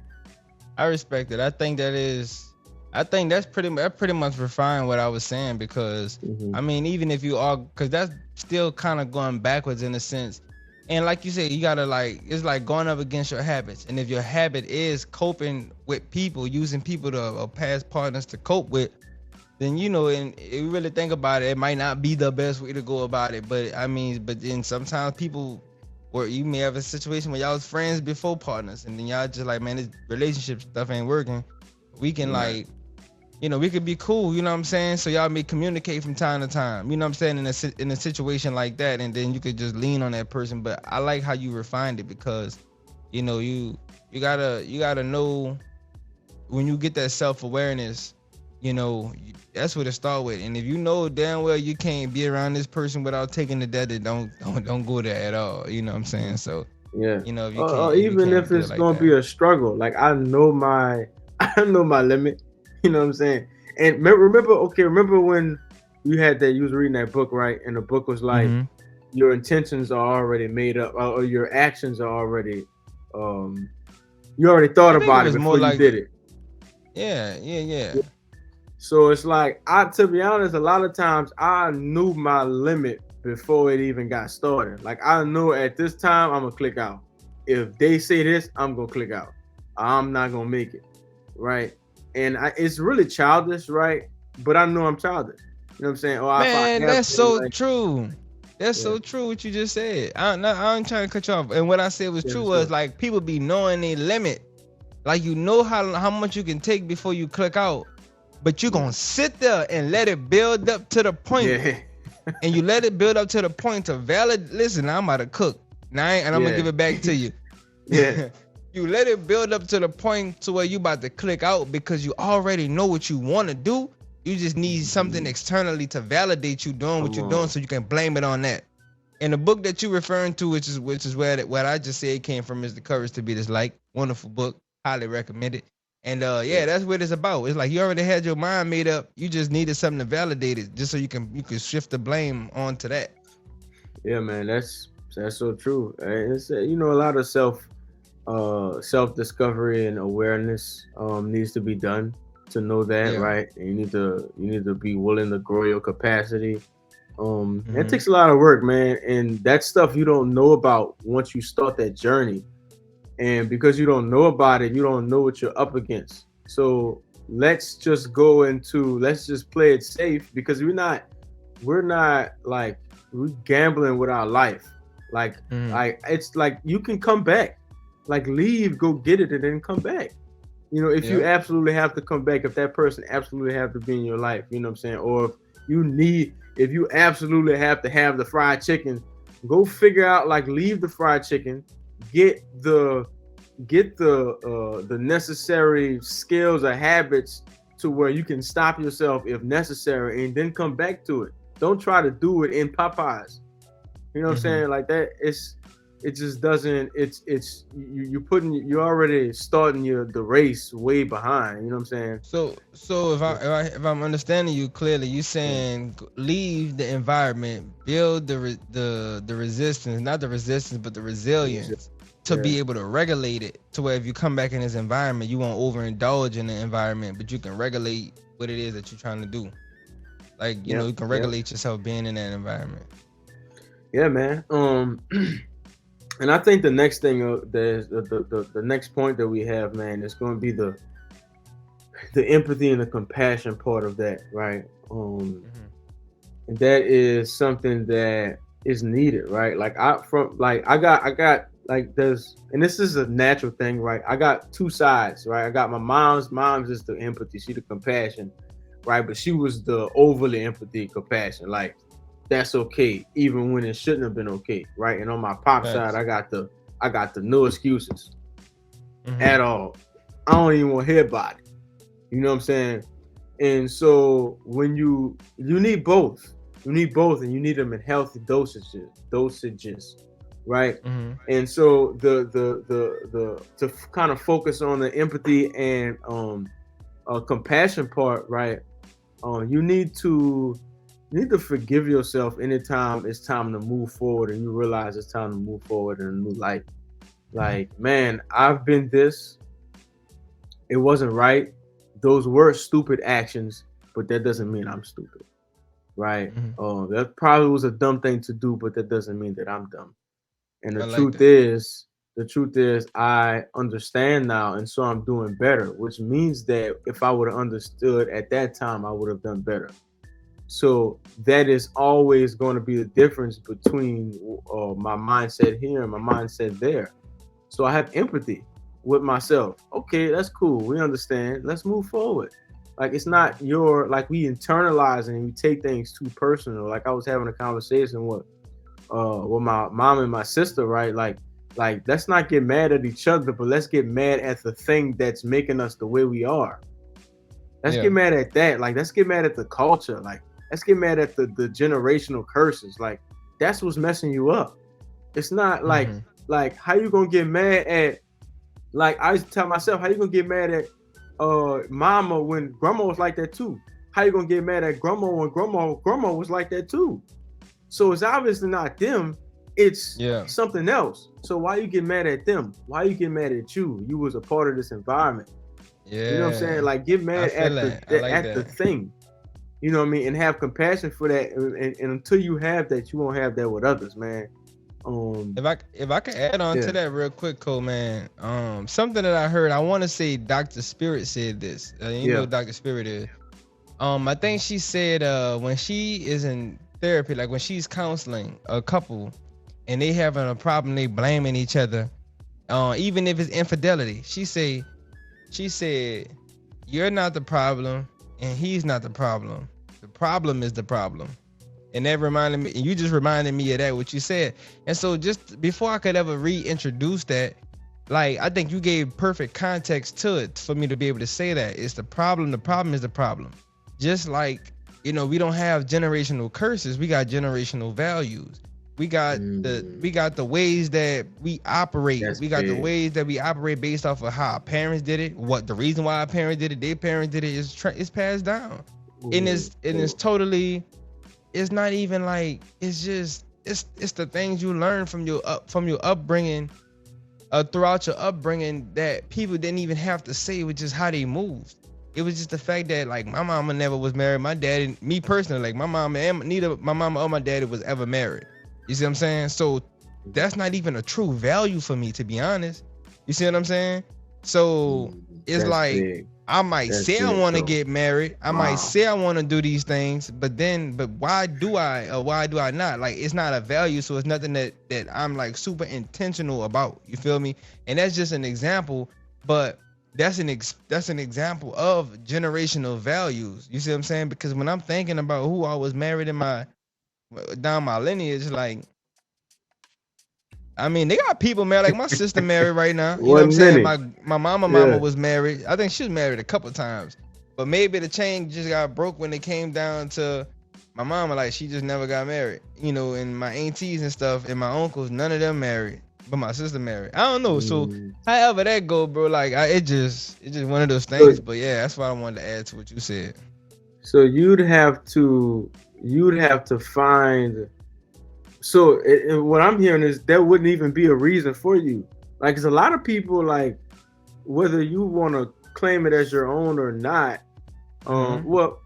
I respect it. I think that's pretty much refined what I was saying because I mean, even if you are, because that's still kind of going backwards in a sense. And like you said, you gotta it's like going up against your habits. And if your habit is coping with people, using people to past partners to cope with, then you know, and if you really think about it, it might not be the best way to go about it. But I mean, but then sometimes people, or you may have a situation where y'all was friends before partners, and then y'all just like, man, this relationship stuff ain't working. We can you know, we could be cool, you know what I'm saying? So y'all may communicate from time to time, you know what I'm saying, in a situation like that, and then you could just lean on that person. But I like how you refined it because, you know, you gotta know when you get that self-awareness, you know, that's what it start with. And if you know damn well you can't be around this person without taking the debt, don't go there at all, you know what I'm saying? So you know, if you can't, even if it's gonna be a struggle, like I know my limit. You know what I'm saying? And remember when you had that, you was reading that book, right? And the book was like, your intentions are already made up, or your actions are already, you already thought about it before you did it. Yeah. So it's like, to be honest, a lot of times I knew my limit before it even got started. Like I know at this time I'm gonna click out. If they say this, I'm gonna click out. I'm not gonna make it, right? And it's really childish, right? But I know I'm childish. You know what I'm saying? Man, that's so true. That's so true what you just said. I ain't trying to cut you off. And what I said was true was like people be knowing their limit. Like you know how much you can take before you click out. But you're gonna sit there and let it build up to the point. And you let it build up to the point to listen, I'm about to cook. Now and I'm gonna give it back to you. You let it build up to the point to where you about to click out because you already know what you want to do. You just need something externally to validate you doing what you're doing, so you can blame it on that. And the book that you're referring to, which is where what I just said came from, is The Courage to Be Disliked. Wonderful book, highly recommend it. And that's what it's about. It's like you already had your mind made up. You just needed something to validate it, just so you can shift the blame onto that. Yeah, man, that's so true. It's a lot of self-discovery and awareness needs to be done to know that, right? And you need to be willing to grow your capacity. It takes a lot of work, man, and that stuff you don't know about once you start that journey. And because you don't know about it, you don't know what you're up against. So let's just play it safe, because we're gambling with our life. Like it's like you can come back. Like leave, go get it, and then come back. You know, if you absolutely have to come back, if that person absolutely have to be in your life, you know what I'm saying? Or if you absolutely have to have the fried chicken, go figure out, like, leave the fried chicken, get the necessary skills or habits to where you can stop yourself if necessary, and then come back to it. Don't try to do it in Popeyes. You know what I'm saying? Like that, it just doesn't. You're already starting the race way behind. You know what I'm saying? So if I'm understanding you clearly, you Yeah. saying leave the environment, build the resistance, not the resistance, but the resilience to Yeah. be able to regulate it to where if you come back in this environment, you won't overindulge in the environment, but you can regulate what it is that you're trying to do. Like, you know, Yep. you can Yep. regulate yourself being in that environment. Yeah, man. And I think the next thing, the next point that we have, man, is going to be the empathy and the compassion part of that, right? Mm-hmm. And that is something that is needed, right? Like I got like there's, and this is a natural thing, right? I got two sides, right? I got my mom's is the empathy, she the compassion, right? But she was the overly empathy compassion, like that's okay, even when it shouldn't have been okay, right? And on my pop side, Facts. I got the no excuses Mm-hmm. at all. I don't even want to hear about it. You know what I'm saying? And so when you need both, and you need them in healthy dosages, right? Mm-hmm. And so the to kind of focus on the empathy and compassion part, right? You need to forgive yourself anytime it's time to move forward, and you realize it's time to move forward in a new life. Like, man, I've been this. It wasn't right. Those were stupid actions, but that doesn't mean I'm stupid, right? Mm-hmm. That probably was a dumb thing to do, but that doesn't mean that I'm dumb. And I like that. the truth is, I understand now, and so I'm doing better. Which means that if I would have understood at that time, I would have done better. So that is always going to be the difference between my mindset here and my mindset there. So I have empathy with myself. Okay, that's cool. We understand. Let's move forward. Like it's not your like we internalize and we take things too personal. Like I was having a conversation with my mom and my sister, right? Like let's not get mad at each other, but let's get mad at the thing that's making us the way we are. Let's Yeah. get mad at that. Like let's get mad at the culture. Like let's get mad at the generational curses. Like that's what's messing you up. It's not Mm-hmm. like how you gonna get mad at, like I used to tell myself, how you gonna get mad at mama when grandma was like that too? How you gonna get mad at grandma when grandma was like that too? So it's obviously not them, it's Yeah. something else. So why you get mad at them? Why you get mad at you? You was a part of this environment. You know what I'm saying? Yeah. Like get I mad feel at that. I like the that. thing. You know what I mean? And have compassion for that. And until you have that, you won't have that with others, man. If I could add on to Yeah, that real quick, Cole, man. Something that I heard. I want to say Dr. Spirit said this. You know yeah, what Dr. Spirit is. I think she said when she is in therapy, like when she's counseling a couple and they having a problem, they blaming each other. Even if it's infidelity, she said, you're not the problem and he's not the problem. The problem is the problem. And that reminded me, and you just reminded me of that, what you said. And so just before I could ever reintroduce that, like I think you gave perfect context to it for me to be able to say that. It's the problem is the problem. Just like, you know, we don't have generational curses, we got generational values. We got the ways that we operate. that's We got the big. ways that we operate based off of how our parents did it. What the reason why our parents did it, their parents did it is passed down. And Ooh, it's ooh. totally, it's not even like, it's just it's the things you learn from your upbringing, throughout your upbringing, that people didn't even have to say, which is how they moved. It was just the fact that like my mama never was married. My daddy, me personally, like my mama and neither my mama or my daddy was ever married. You see what I'm saying? So that's not even a true value for me, to be honest. You see what I'm saying? So it's That's like big. I might That's say I big, want to though. get married. I might Wow. say I want to do these things, but why do I, or why do I not? Like it's not a value, so it's nothing that I'm like super intentional about. You feel me? And that's just an example, but that's an example of generational values. You see what I'm saying? Because when I'm thinking about who I was married in my down my lineage, like I mean, they got people married. Like my sister married right now. You know what I'm One saying? minute. My mama Yeah. was married. I think she was married a couple times, but maybe the chain just got broke when it came down to my mama. Like she just never got married. You know, and my aunties and stuff and my uncles, none of them married. but my sister married. I don't know. So Mm. however that go, bro, like it just one of those So, things. But yeah, that's what I wanted to add to what you said. so you'd have to find. So what I'm hearing is there wouldn't even be a reason for you. Like, 'cause a lot of people, like, whether you want to claim it as your own or not. Mm-hmm. Well,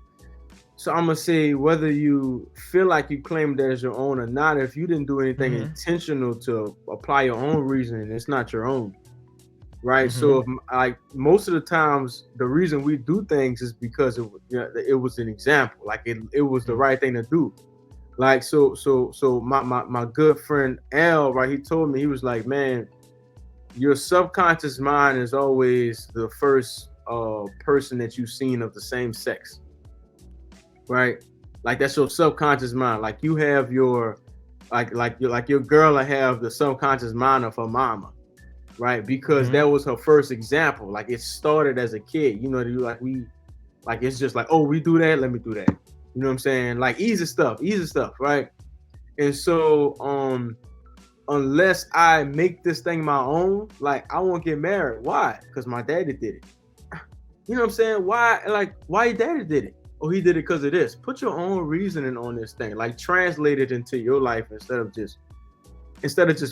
so I'm gonna say whether you feel like you claim it as your own or not. If you didn't do anything Mm-hmm. intentional to apply your own reasoning, it's not your own, right? Mm-hmm. So, like, most of the times, the reason we do things is because it was an example. Like, it was the right thing to do. Like, so my good friend Al, right? He told me, he was like, man, your subconscious mind is always the first person that you've seen of the same sex, right? Like, that's your subconscious mind. Like, you have your your girl will have the subconscious mind of her mama, right? Because Mm-hmm. that was her first example. Like, it started as a kid. Like, it's just like, oh, we do that, let me do that. You know what I'm saying? Like, easy stuff, right? And so, unless I make this thing my own, like, I won't get married. Why? Because my daddy did it. You know what I'm saying? Why your daddy did it? Oh, he did it because of this. Put your own reasoning on this thing. Like, translate it into your life instead of just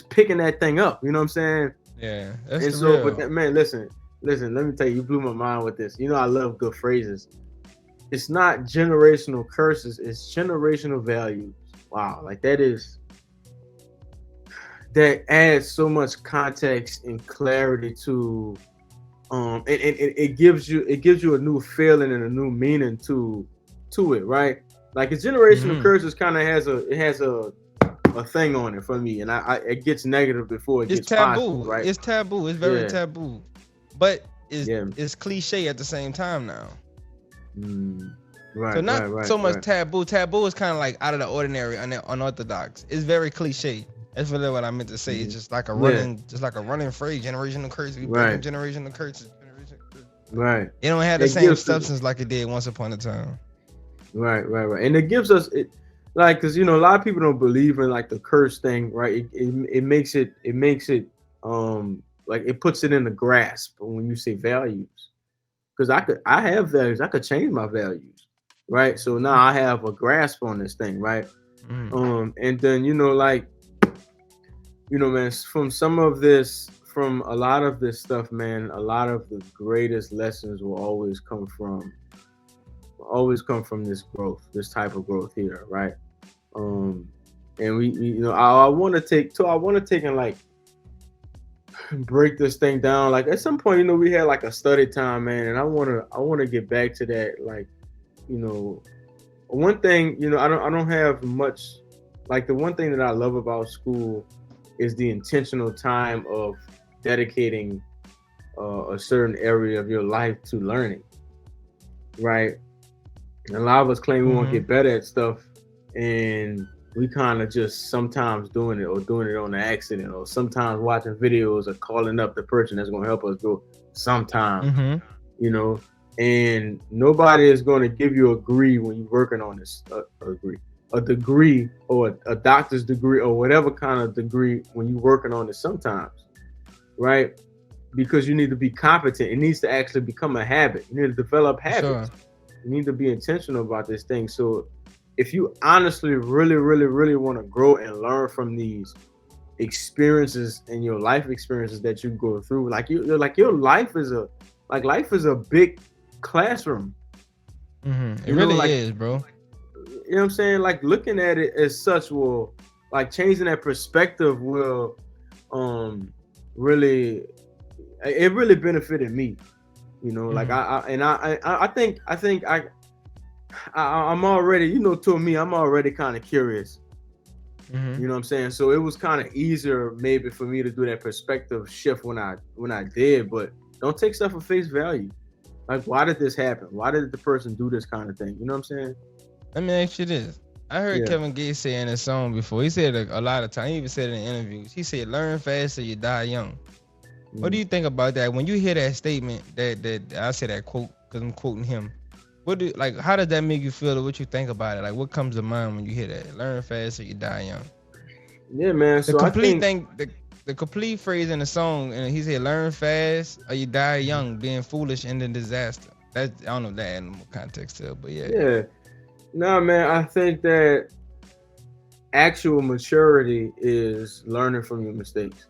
picking that thing up. You know what I'm saying? Yeah, that's And the so, real. but man, listen. Let me tell you, you blew my mind with this. You know, I love good phrases. It's not generational curses. It's generational values. Wow, like that adds so much context and clarity to and it gives you a new feeling and a new meaning to it, right? Like, a generational Mm-hmm. curses kind of has a thing on it for me, and I it gets negative before it It's gets positive, taboo. right? It's taboo. It's very Yeah, taboo. But yeah. it's cliche at the same time now. Mm. So Right, not right, right, so much right. taboo. Taboo is kind of like out of the ordinary, unorthodox. It's very cliche. That's really what I meant to say. It's Mhm. just like Yeah, a running phrase. Generational curse. We breaking right, generational curses. Generational curse. right. It don't have the It same gives us substance like it did once upon a time. right, and it gives us it, like, because a lot of people don't believe in, like, the curse thing, right? It makes it like, it puts it in the grasp when you say values. Because I have values. I could change my values, right? So now Mm-hmm. I have a grasp on this thing, right? Mm-hmm. And then, like, man, from a lot of this stuff, man, a lot of the greatest lessons will always come from this growth, this type of growth here, right? Um, and I want to take and, like, break this thing down. Like, at some point, we had, like, a study time, man, and I want to get back to that. Like, you know, one thing, I don't have much. Like, the one thing that I love about school is the intentional time of dedicating a certain area of your life to learning, right? And a lot of us claim we want to Mm-hmm. get better at stuff, and we kind of just sometimes doing it, or doing it on an accident, or sometimes watching videos, or calling up the person that's going to help us do it. Sometimes, Mm-hmm. you know, and nobody is going to give you a degree when you're working on this, a degree, or a doctor's degree, or whatever kind of degree when you're working on it sometimes, right? Because you need to be competent. It needs to actually become a habit. You need to develop For sure. habits. You need to be intentional about this thing. So if you honestly really, really, really want to grow and learn from these experiences and your life experiences that you go through, like, your life is a big classroom. Mm-hmm. It You know, really like, is, bro. what I'm saying? Like, looking at it as such will, like, changing that perspective will really, it really benefited me. Like, Mm-hmm. I'm already, to me, I'm already kind of curious. Mm-hmm. You know what I'm saying? So it was kind of easier maybe for me to do that perspective shift when I did, but don't take stuff for face value. Like, why did this happen? Why did the person do this kind of thing? You know what I'm saying? Let me ask you this. I heard Yeah. Kevin Gates say in his song before. He said a lot of times. He even said it in interviews. He said, "Learn fast or you die young." What do Mm. you think about that? When you hear that statement, that I say that quote because I'm quoting him. How does that make you feel? Or what you think about it? Like, what comes to mind when you hear that? Learn fast or you die young. Yeah, man. The So I complete think thing. the complete phrase in the song, and he said, "Learn fast or you die young, being foolish in the disaster." That I don't know if that added more context to it, but yeah. Yeah. No, man, I think that actual maturity is learning from your mistakes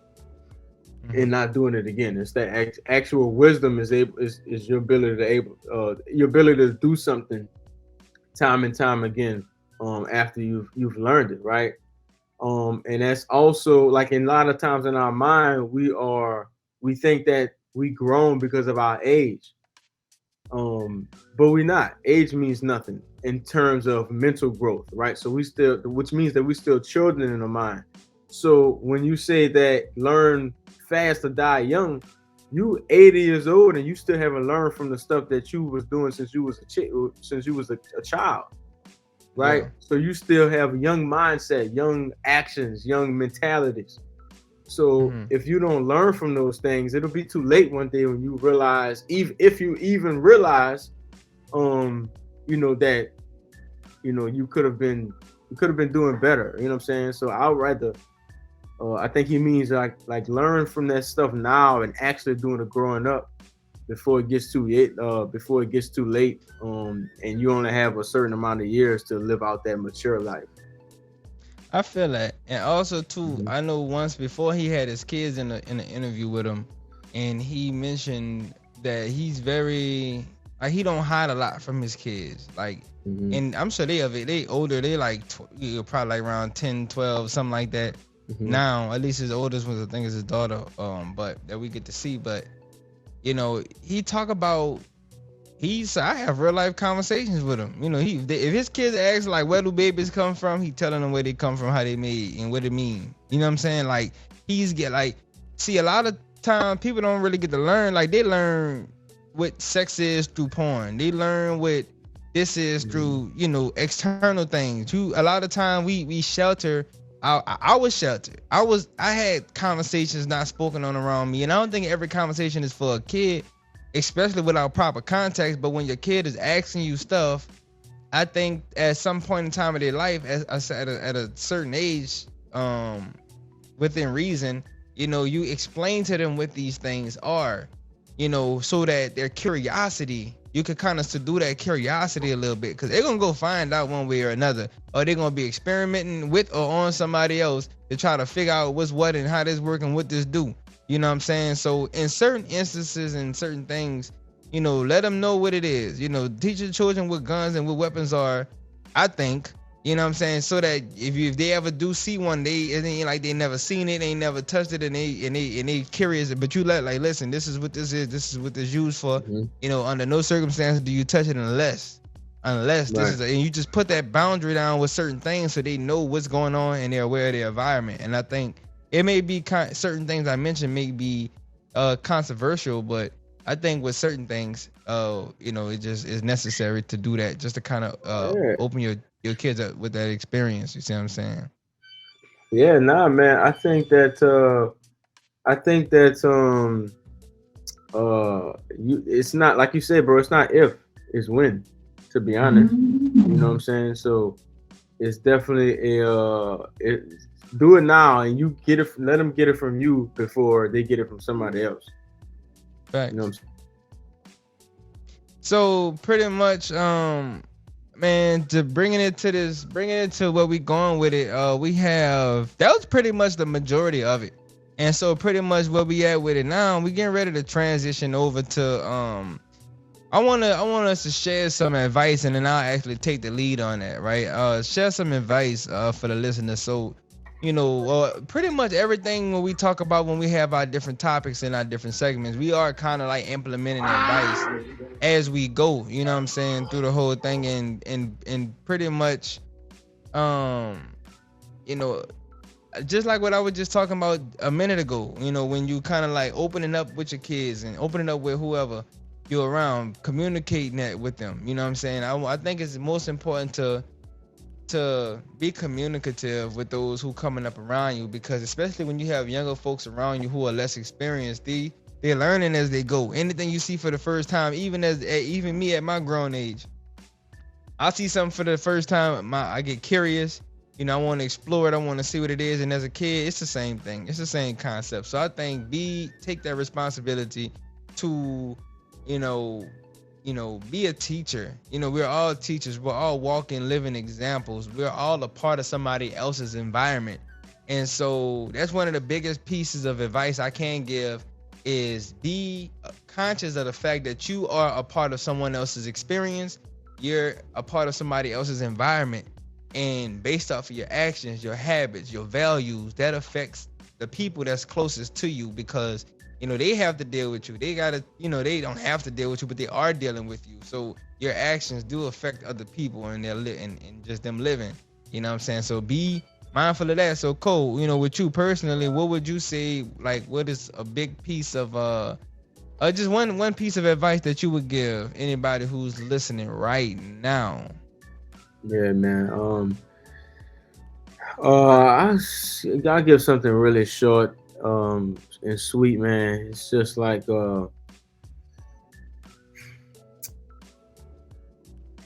and not doing it again. It's that actual wisdom is your ability to do something time and time again after you've learned it, right? And that's also like in a lot of times in our mind we think that we grown because of our age. But we're not. Age means nothing in terms of mental growth, right? So which means that we're still children in the mind. So when you say that learn fast or die young, you 80 years old and you still haven't learned from the stuff that you was doing since you was a child, right? Yeah. So you still have young mindset, young actions, young mentalities. So if you don't learn from those things, it'll be too late one day when you realize, even if you even realize, that, you could have been doing better. You know what I'm saying? So I'd rather, I think he means like learn from that stuff now and actually doing it growing up before it gets too late. And you only have a certain amount of years to live out that mature life. I feel that, and also too, I know once before he had his kids in the interview with him, and he mentioned that he's very like he don't hide a lot from his kids, like, and I'm sure they older, they like probably like around 10, 12, something like that. Now, at least his oldest was, I think, is his daughter, but that we get to see. But he talk about. I have real life conversations with him. If his kids ask like where do babies come from, he telling them where they come from, how they made, and what it mean. You know what I'm saying? Like see, a lot of time people don't really get to learn. Like they learn what sex is through porn. They learn what this is through external things. A lot of time we shelter. I was sheltered. I had conversations not spoken on around me, and I don't think every conversation is for a kid, especially without proper context. But when your kid is asking you stuff, I think at some point in time of their life, at a certain age, within reason, you explain to them what these things are, so that their curiosity, you could kind of subdue that curiosity a little bit, because they're gonna go find out one way or another, or they're gonna be experimenting with or on somebody else to try to figure out what's what and how this work and what this do. You know what I'm saying? So in certain instances and certain things, let them know what it is. Teach your children what guns and what weapons are, I think. You know what I'm saying? So that if they ever do see one, it ain't like they never seen it, they ain't never touched it, and they curious. But you listen, this is what this is. This is what this used for. Under no circumstances do you touch it unless this is, and you just put that boundary down with certain things so they know what's going on and they're aware of their environment. And I think it may be certain things I mentioned may be controversial, but I think with certain things, it just is necessary to do that, just to kind of open your kids up with that experience. You see what I'm saying? Yeah, nah, man. I think that it's not like you said, bro. It's not if, it's when. To be honest, you know what I'm saying. So it's definitely do it now, and you get it. Let them get it from you before they get it from somebody else. Right. You know what I'm saying? So pretty much, man, to bringing it to where we going with it, that was pretty much the majority of it. And so pretty much where we at with it now, we getting ready to transition over to I want us to share some advice, and then I'll actually take the lead on that, right? Share some advice for the listeners. So, pretty much everything when we talk about, when we have our different topics in our different segments, we are kind of like implementing advice as we go, you know what I'm saying, through the whole thing, and pretty much, just like what I was just talking about a minute ago, when you kind of like opening up with your kids and opening up with whoever you're around, communicating that with them. You know what I'm saying? I think it's most important to be communicative with those who coming up around you, because especially when you have younger folks around you who are less experienced, they're learning as they go. Anything you see for the first time, even me at my grown age, I see something for the first time, I get curious, I want to explore it. I want to see what it is. And as a kid, it's the same thing. It's the same concept. So I think take that responsibility to, you know, be a teacher. We're all teachers. We're all walking, living examples. We're all a part of somebody else's environment. And so that's one of the biggest pieces of advice I can give is be conscious of the fact that you are a part of someone else's experience. You're a part of somebody else's environment. And based off of your actions, your habits, your values, that affects the people that's closest to you because they have to deal with you. They gotta, they don't have to deal with you, but they are dealing with you. So your actions do affect other people and and just them living. You know what I'm saying? So be mindful of that. So Cole, with you personally, what would you say? Like, what is a big piece of just one piece of advice that you would give anybody who's listening right now? Yeah, man. I'll give something really short, and sweet, man. It's just like,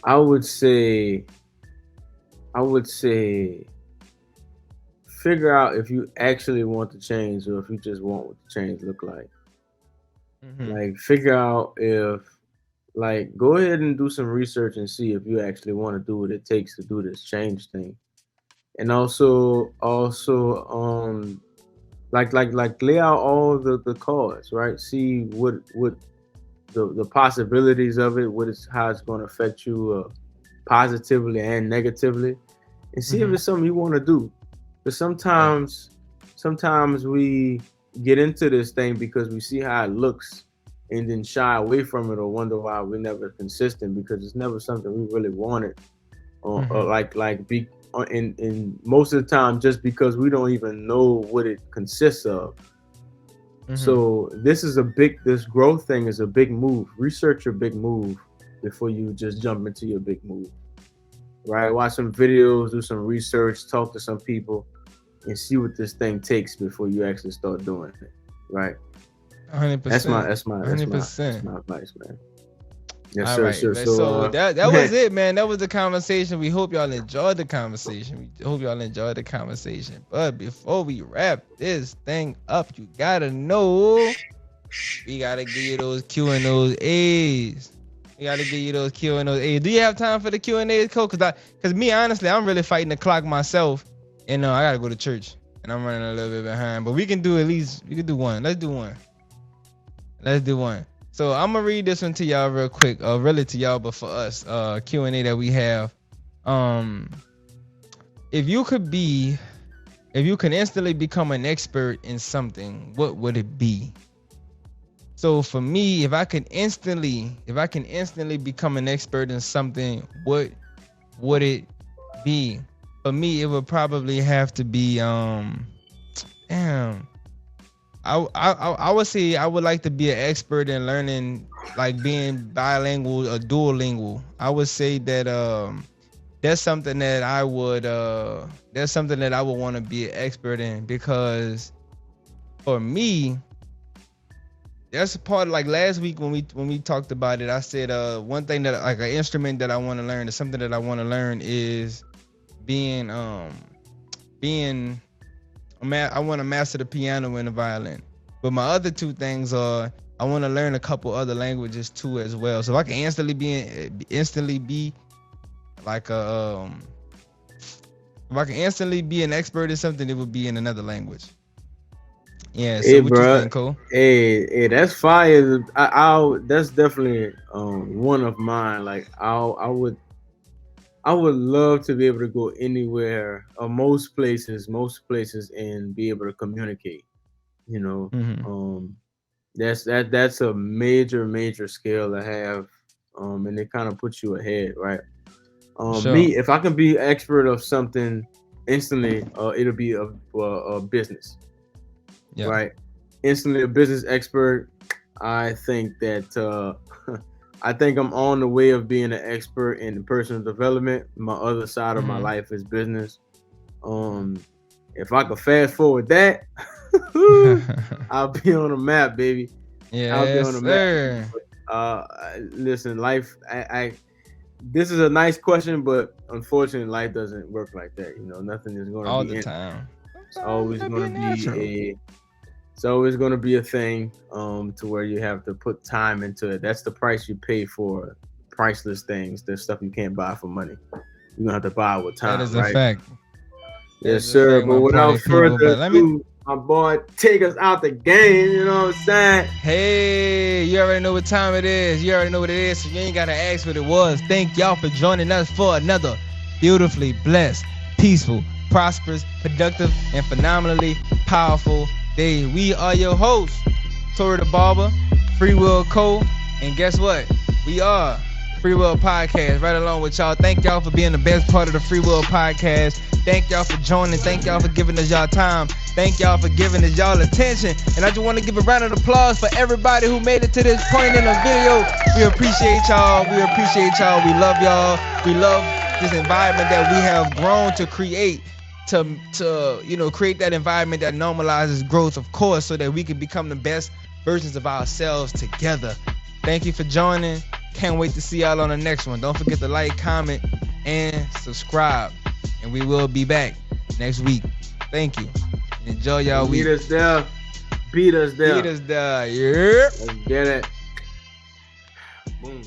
I would say, figure out if you actually want to change or if you just want what the change look like. Mm-hmm. Like, figure out if, like, go ahead and do some research and see if you actually want to do what it takes to do this change thing. And also, like lay out all the cards, right? See what the possibilities of it, how it's going to affect you, positively and negatively, and see if Mm-hmm. it's something you want to do. But Right. sometimes we get into this thing because we see how it looks and then shy away from it or wonder why we're never consistent because it's never something we really wanted, or Mm-hmm. like be in most of the time just because we don't even know what it consists of. Mm-hmm. So this growth thing is a big move. Research your big move before you just jump into your big move. Right? Watch some videos, do some research, talk to some people, and see what this thing takes before you actually start doing it. Right? hundred That's my percent. that's my that's hundred my that's percent. my advice, man. Yes, All sir, right, sir. man. So So that was it, man. That was the conversation. We hope y'all enjoyed the conversation. We hope y'all enjoyed the conversation. But before we wrap this thing up, you gotta know we gotta give you those Q and those A's. We gotta give you those Q and those A's. Do you have time for the Q and A's, Cole? Cause me honestly, I'm really fighting the clock myself, and I gotta go to church, and I'm running a little bit behind. But we can do one. Let's do one. Let's do one. So I'm gonna read this one to y'all real quick. Really to y'all, but for us, Q&A that we have. Um, if you could be, if you can instantly become an expert in something, what would it be? So for me, if I can instantly become an expert in something, what would it be? For me, it would probably have to be damn. I would say I would like to be an expert in learning, like being bilingual or dual lingual. I would say that that's something that I would want to be an expert in because for me that's a part of, like last week when we talked about it, I said one thing that like an instrument that I want to learn is something that I want to learn is being being I want to master the piano and the violin. But my other two things are I want to learn a couple other languages too as well. So if I can instantly be like if I can instantly be an expert in something, it would be in another language. Yeah. So hey, what you bro. think, Cole? Hey, that's fire. I'll that's definitely one of mine. Like I would love to be able to go anywhere, most places, and be able to communicate. You know, Mm-hmm. that's a major skill to have, and it kind of puts you ahead, right? For sure. Me, if I can be expert of something instantly, it'll be a business, Yeah. right? Instantly a business expert. I think that I think I'm on the way of being an expert in personal development. My other side of my Mm-hmm. life is business. Mm-hmm. Um, if I could fast forward that, I'll be on the map, baby. I'll be Yes, on the map. sir. Listen, life. This is a nice question, but unfortunately, life doesn't work like that. You know, nothing is going to all be the time. It's always going to be it's always going to be a thing to where you have to put time into it. That's the price you pay for priceless things. There's stuff you can't buy for money. You're gonna have to buy it with time. That is right? a fact. Yes, sir. But without further ado, my boy, take us out the game. You know what I'm saying? Hey, you already know what time it is. You already know what it is, so you ain't gotta ask what it was. Thank y'all for joining us for another beautifully blessed, peaceful, prosperous, productive, and phenomenally powerful day. We are your hosts, Tory the Barber, FreeWillco, and guess what? We are FreeWill Podcast, right along with y'all. Thank y'all for being the best part of the FreeWill Podcast. Thank y'all for joining. Thank y'all for giving us y'all time. Thank y'all for giving us y'all attention. And I just want to give a round of applause for everybody who made it to this point in the video. We appreciate y'all. We appreciate y'all. We love y'all. We love this environment that we have grown to create. To you know, create that environment that normalizes growth, of course, so that we can become the best versions of ourselves together. Thank you for joining. Can't wait to see y'all on the next one. Don't forget to like, comment, and subscribe. And we will be back next week. Thank you. Enjoy y'all week. Beat us there. Beat us there. Beat us there. Yeah. Let's get it. Boom.